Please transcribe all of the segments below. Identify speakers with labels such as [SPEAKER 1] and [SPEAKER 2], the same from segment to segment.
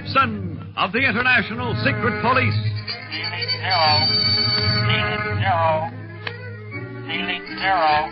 [SPEAKER 1] Gibson of the International Secret Police.
[SPEAKER 2] Ceiling zero. Ceiling zero. Ceiling zero.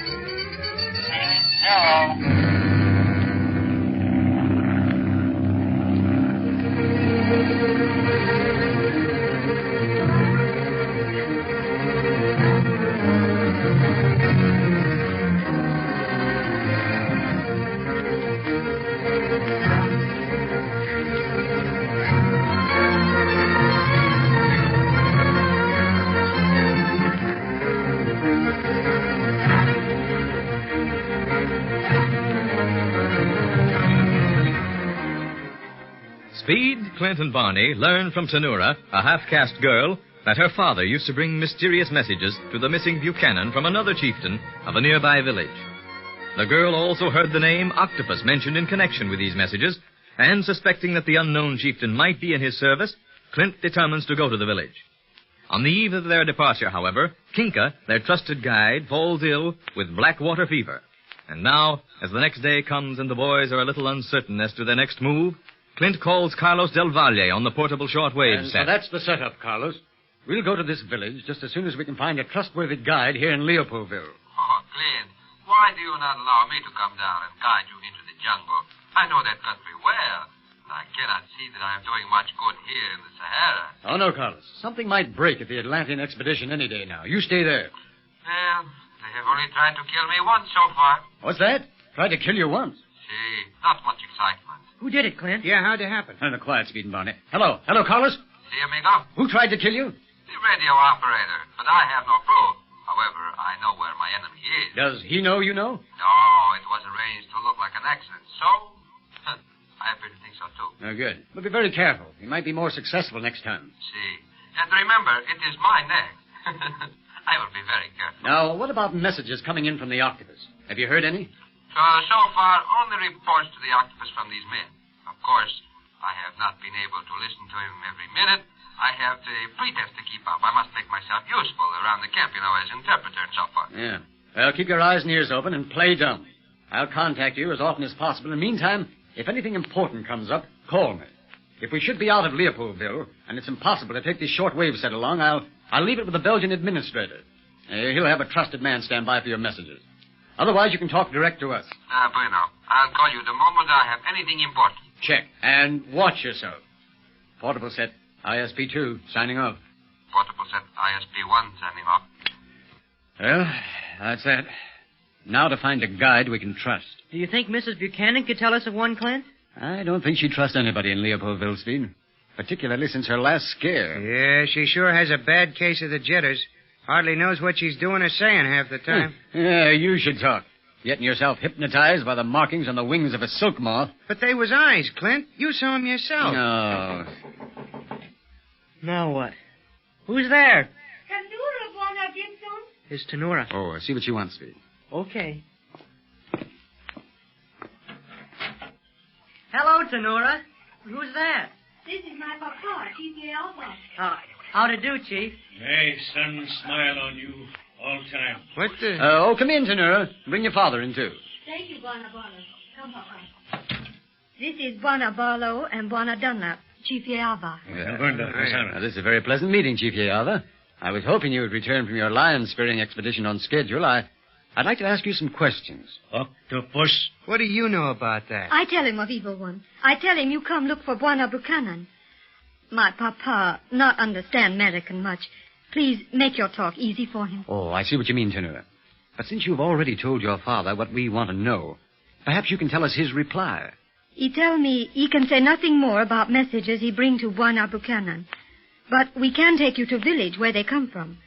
[SPEAKER 3] Speed, Clint, and Barney learned from Tanura, a half-caste girl, that her father used to bring mysterious messages to the missing Buchanan from another chieftain of a nearby village. The girl also heard the name Octopus mentioned in connection with these messages, and suspecting that the unknown chieftain might be in his service, Clint determines to go to the village. On the eve of their departure, however, Kinka, their trusted guide, falls ill with black water fever. And now, as the next day comes and the boys are a little uncertain as to their next move, Clint calls Carlos Del Valle on the portable shortwave set.
[SPEAKER 4] So that's the setup, Carlos. We'll go to this village just as soon as we can find a trustworthy guide here in Leopoldville.
[SPEAKER 5] Oh, Clint, why do you not allow me to come down and guide you into the jungle? I know that country well. I cannot see that I am doing much good here in the Sahara.
[SPEAKER 4] Oh, no, Carlos. Something might break at the Atlantean expedition any day now. You stay there.
[SPEAKER 5] Well, they have only tried to kill me once so far.
[SPEAKER 4] What's that? Tried to kill you once.
[SPEAKER 5] See, not much excitement.
[SPEAKER 6] Who did it, Clint?
[SPEAKER 4] Yeah, how'd it happen? No, quiet, Speed and Barney. Hello, Carlos?
[SPEAKER 5] See, amigo?
[SPEAKER 4] Who tried to kill you?
[SPEAKER 5] The radio operator, but I have no proof. However, I know where my enemy is.
[SPEAKER 4] Does he know you know?
[SPEAKER 5] No, it was arranged to look like an accident, so I appear to think so, too.
[SPEAKER 4] Oh, good. But be very careful. He might be more successful next time.
[SPEAKER 5] See. And remember, it is my neck. I will be very careful.
[SPEAKER 4] Now, what about messages coming in from the Octopus? Have you heard any?
[SPEAKER 5] So far, only reports to the Octopus from these men. Of course, I have not been able to listen to him every minute. I have the pretext to keep up. I must make myself useful around the camp, as interpreter and so forth.
[SPEAKER 4] Yeah. Well, keep your eyes and ears open and play dumb. I'll contact you as often as possible. In the meantime, if anything important comes up, call me. If we should be out of Leopoldville, and it's impossible to take this shortwave set along, I'll leave it with the Belgian administrator. He'll have a trusted man stand by for your messages. Otherwise, you can talk direct to us.
[SPEAKER 5] Bueno. I'll call you the moment I have anything important.
[SPEAKER 4] Check. And watch yourself. Portable set, ISP-2, signing off.
[SPEAKER 5] Portable set, ISP-1, signing off.
[SPEAKER 4] Well, that's that. Now to find a guide we can trust.
[SPEAKER 6] Do you think Mrs. Buchanan could tell us of one, Clint?
[SPEAKER 4] I don't think she'd trust anybody in Leopoldville, Speed. Particularly since her last scare.
[SPEAKER 7] Yeah, she sure has a bad case of the jitters. Hardly knows what she's doing or saying half the time.
[SPEAKER 4] Yeah, you should talk. Getting yourself hypnotized by the markings on the wings of a silk moth.
[SPEAKER 7] But they was eyes, Clint. You saw them yourself.
[SPEAKER 4] No.
[SPEAKER 6] Now what? Who's there?
[SPEAKER 8] Tanura, Bwana Gibson.
[SPEAKER 6] It's Tanura.
[SPEAKER 4] Oh, I see what you want, Speed.
[SPEAKER 6] Okay. Hello, Tanura. Who's that?
[SPEAKER 8] This is my papa, Chief Alpha.
[SPEAKER 6] How to do, Chief?
[SPEAKER 9] Hey, son, smile on you all time.
[SPEAKER 7] What the...
[SPEAKER 4] come in, Tanura. Bring your father in, too.
[SPEAKER 8] Thank you, Bwana Barlow. Come, Papa. This is Bwana Barlow and Bwana Dunlap, Chief Alva.
[SPEAKER 4] This is a very pleasant meeting, Chief Alva. I was hoping you would return from your lion-spearing expedition on schedule. I'd like to ask you some questions.
[SPEAKER 9] Octopus?
[SPEAKER 7] What do you know about that?
[SPEAKER 8] I tell him of Evil One. I tell him you come look for Bwana Buchanan. My papa not understand American much. Please make your talk easy for him.
[SPEAKER 4] Oh, I see what you mean, Tanura. But since you've already told your father what we want to know, perhaps you can tell us his reply.
[SPEAKER 8] He tell me he can say nothing more about messages he bring to Bwana Buchanan. But we can take you to village where they come from.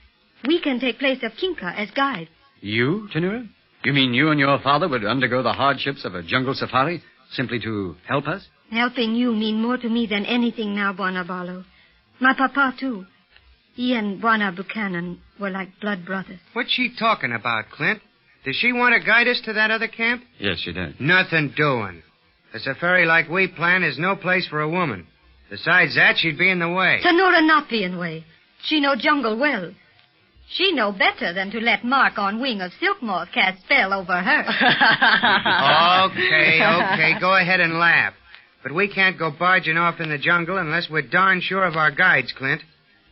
[SPEAKER 8] We can take place of Kinka as guide.
[SPEAKER 4] You, Tanura? You mean you and your father would undergo the hardships of a jungle safari simply to help us?
[SPEAKER 8] Helping you mean more to me than anything now, Bwana Barlow. My papa, too. He and Bwana Buchanan were like blood brothers.
[SPEAKER 7] What's she talking about, Clint? Does she want to guide us to that other camp?
[SPEAKER 4] Yes, she does.
[SPEAKER 7] Nothing doing. A safari like we plan is no place for a woman. Besides that, she'd be in the way.
[SPEAKER 8] Tanura not be in the way. She know jungle well. She know better than to let Mark on wing of silk moth cast spell over her.
[SPEAKER 7] Okay. Go ahead and laugh. But we can't go barging off in the jungle unless we're darn sure of our guides, Clint.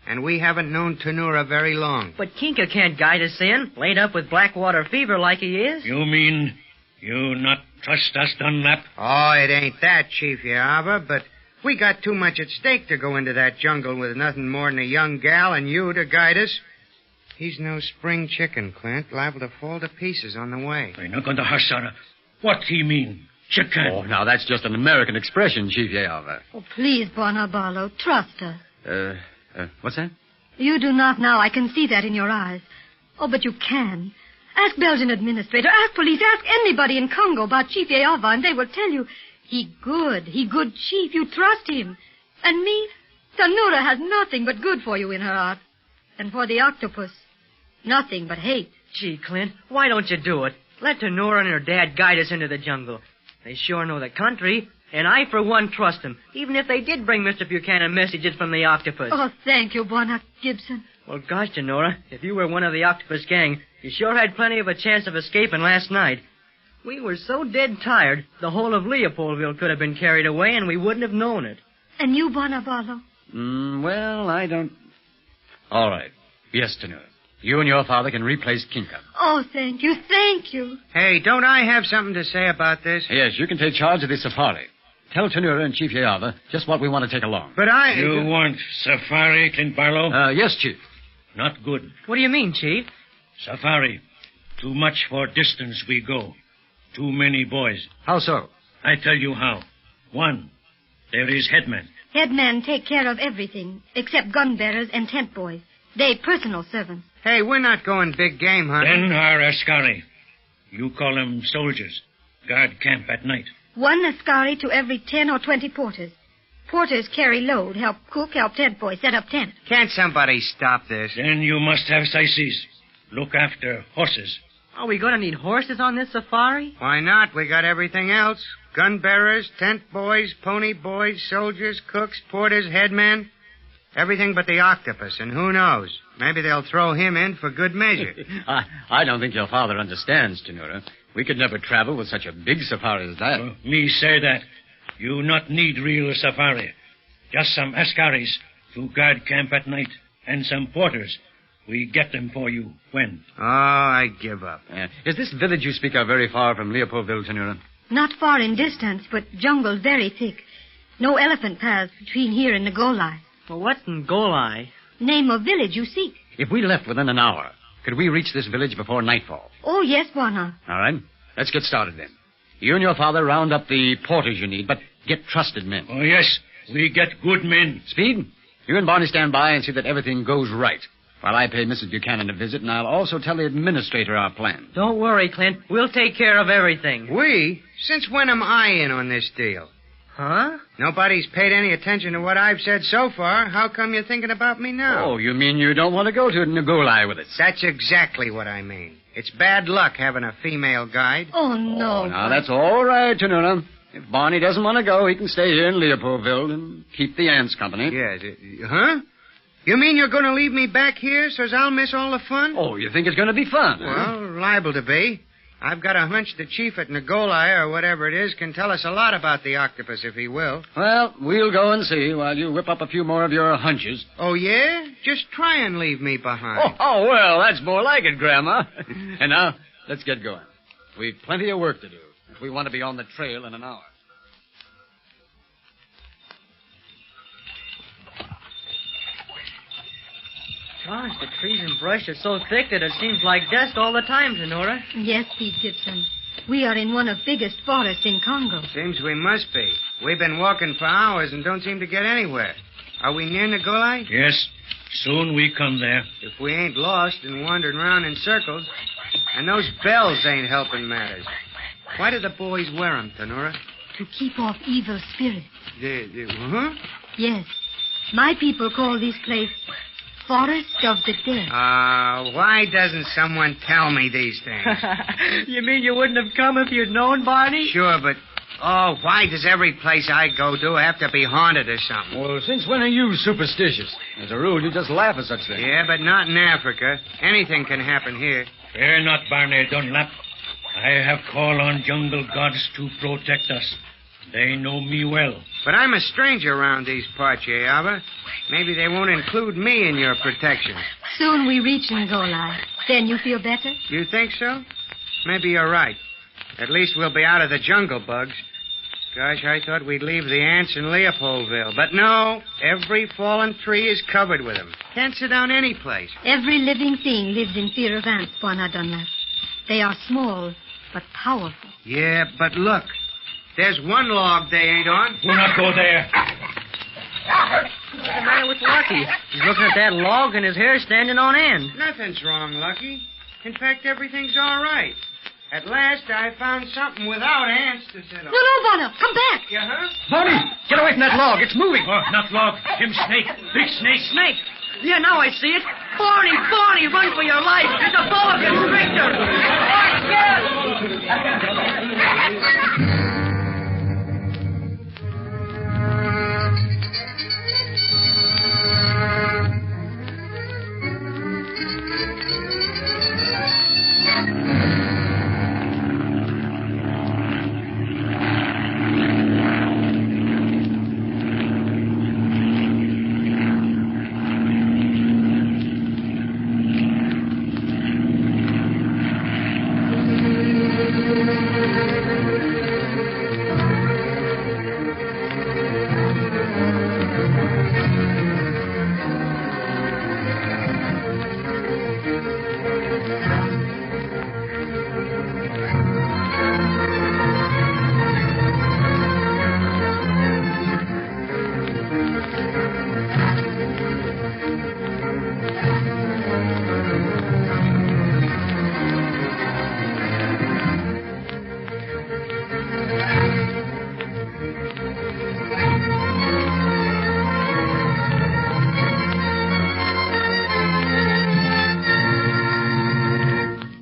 [SPEAKER 7] And we haven't known Tenura very long.
[SPEAKER 6] But Kinka can't guide us in, laid up with blackwater fever like he is.
[SPEAKER 9] You mean you not trust us, Dunlap?
[SPEAKER 7] Oh, it ain't that, Chief Yava, but we got too much at stake to go into that jungle with nothing more than a young gal and you to guide us. He's no spring chicken, Clint, liable to fall to pieces on the way.
[SPEAKER 9] I'm not going to Hasara. What he mean? Chicken.
[SPEAKER 4] Oh, now that's just an American expression, Chief Yava.
[SPEAKER 8] Oh, please, Bwana Barlow, trust us.
[SPEAKER 4] What's that?
[SPEAKER 8] You do not now. I can see that in your eyes. Oh, but you can. Ask Belgian administrator, ask police, ask anybody in Congo about Chief Yava, and they will tell you, he good chief. You trust him. And me? Tenura has nothing but good for you in her heart. And for the octopus, nothing but hate.
[SPEAKER 6] Gee, Clint, why don't you do it? Let Tenura and her dad guide us into the jungle. They sure know the country, and I, for one, trust them, even if they did bring Mr. Buchanan messages from the octopus.
[SPEAKER 8] Oh, thank you, Bwana Gibson.
[SPEAKER 6] Well, gosh, Tenura, if you were one of the octopus gang, you sure had plenty of a chance of escaping last night. We were so dead tired, the whole of Leopoldville could have been carried away, and we wouldn't have known it.
[SPEAKER 8] And you, Bwana Barlow?
[SPEAKER 4] Well, I don't... All right. Yes, Tenura. You and your father can replace Kinka.
[SPEAKER 8] Oh, thank you, thank you.
[SPEAKER 7] Hey, don't I have something to say about this?
[SPEAKER 4] Yes, you can take charge of the safari. Tell Tenura and Chief Yava just what we want to take along.
[SPEAKER 7] But I...
[SPEAKER 9] You want safari, Clint Barlow?
[SPEAKER 4] Yes, Chief.
[SPEAKER 9] Not good.
[SPEAKER 6] What do you mean, Chief?
[SPEAKER 9] Safari. Too much for distance we go. Too many boys.
[SPEAKER 4] How so?
[SPEAKER 9] I tell you how. One, there is headman.
[SPEAKER 8] Headmen take care of everything, except gun bearers and tent boys. They personal servants.
[SPEAKER 7] Hey, we're not going big game hunting.
[SPEAKER 9] Then our askari. You call them soldiers. Guard camp at night.
[SPEAKER 8] One askari to every 10 or 20 porters. Porters carry load, help cook, help tent boys set up tent.
[SPEAKER 7] Can't somebody stop this?
[SPEAKER 9] Then you must have syces. Look after horses.
[SPEAKER 6] Are we going to need horses on this safari?
[SPEAKER 7] Why not? We got everything else. Gun bearers, tent boys, pony boys, soldiers, cooks, porters, headmen. Everything but the octopus, and who knows? Maybe they'll throw him in for good measure.
[SPEAKER 4] I don't think your father understands, Tenura. We could never travel with such a big safari as that.
[SPEAKER 9] Me say that. You not need real safari. Just some askaris to guard camp at night, and some porters. We get them for you. When?
[SPEAKER 7] Oh, I give up.
[SPEAKER 4] Is this village you speak of very far from Leopoldville, Tenura?
[SPEAKER 8] Not far in distance, but jungle very thick. No elephant paths between here and Ngolai.
[SPEAKER 6] Well, what's Ngolai?
[SPEAKER 8] Name of village you seek.
[SPEAKER 4] If we left within an hour, could we reach this village before nightfall?
[SPEAKER 8] Oh, yes, Bwana.
[SPEAKER 4] All right. Let's get started then. You and your father round up the porters you need, but get trusted men.
[SPEAKER 9] Oh, yes. We get good men.
[SPEAKER 4] Speed, you and Barney stand by and see that everything goes right. While I pay Mrs. Buchanan a visit, and I'll also tell the administrator our plan.
[SPEAKER 6] Don't worry, Clint. We'll take care of everything.
[SPEAKER 7] We? Since when am I in on this deal?
[SPEAKER 6] Huh?
[SPEAKER 7] Nobody's paid any attention to what I've said so far. How come you're thinking about me now?
[SPEAKER 4] Oh, you mean you don't want to go to Ngolai with us?
[SPEAKER 7] That's exactly what I mean. It's bad luck having a female guide.
[SPEAKER 8] Oh, no.
[SPEAKER 4] Now, that's all right, Tenura. If Barney doesn't want to go, he can stay here in Leopoldville and keep the ants company.
[SPEAKER 7] Yes. Huh? You mean you're going to leave me back here so's I'll miss all the fun?
[SPEAKER 4] Oh, you think it's going to be fun?
[SPEAKER 7] Well, liable to be. I've got a hunch the chief at Ngolai, or whatever it is, can tell us a lot about the octopus if he will.
[SPEAKER 4] Well, we'll go and see while you whip up a few more of your hunches.
[SPEAKER 7] Oh, yeah? Just try and leave me behind.
[SPEAKER 4] Oh, well, that's more like it, Grandma. And now, let's get going. We've plenty of work to do if we want to be on the trail in an hour.
[SPEAKER 6] Gosh, the trees and brush are so thick that it seems like dust all the time, Tenura.
[SPEAKER 8] Yes, Pete Gibson. We are in one of biggest forests in Congo.
[SPEAKER 7] Seems we must be. We've been walking for hours and don't seem to get anywhere. Are we near Ngolai?
[SPEAKER 9] Yes. Soon we come there.
[SPEAKER 7] If we ain't lost and wandering around in circles. And those bells ain't helping matters. Why do the boys wear them, Tenura?
[SPEAKER 8] To keep off evil spirits.
[SPEAKER 7] Huh?
[SPEAKER 8] Yes. My people call this place Forest of the Dead.
[SPEAKER 7] Why doesn't someone tell me these things?
[SPEAKER 6] You mean you wouldn't have come if you'd known, Barney?
[SPEAKER 7] Sure, but... Oh, why does every place I go to have to be haunted or something?
[SPEAKER 4] Well, since when are you superstitious? As a rule, you just laugh at such things.
[SPEAKER 7] Yeah, but not in Africa. Anything can happen here.
[SPEAKER 9] Fear not, Barney Dunlap. I have called on jungle gods to protect us. They know me well.
[SPEAKER 7] But I'm a stranger around these parts, Yaba. Maybe they won't include me in your protection.
[SPEAKER 8] Soon we reach Ngola. Then you feel better?
[SPEAKER 7] You think so? Maybe you're right. At least we'll be out of the jungle bugs. Gosh, I thought we'd leave the ants in Leopoldville. But no, every fallen tree is covered with them. Can't sit down any place.
[SPEAKER 8] Every living thing lives in fear of ants, Bwana Dunlap. They are small, but powerful.
[SPEAKER 7] Yeah, but look. There's one log they ain't on.
[SPEAKER 9] Do not go there.
[SPEAKER 6] What's the matter with Lucky? He's looking at that log and his hair standing on end.
[SPEAKER 7] Nothing's wrong, Lucky. In fact, everything's all right. At last, I found something without ants to sit on.
[SPEAKER 8] No, Bwana, come back.
[SPEAKER 7] You huh?
[SPEAKER 4] Barney, get away from that log. It's moving.
[SPEAKER 9] Oh, not log. Jim Snake. Big snake.
[SPEAKER 6] Snake! Yeah, now I see it. Barney, run for your life. It's a boa constrictor.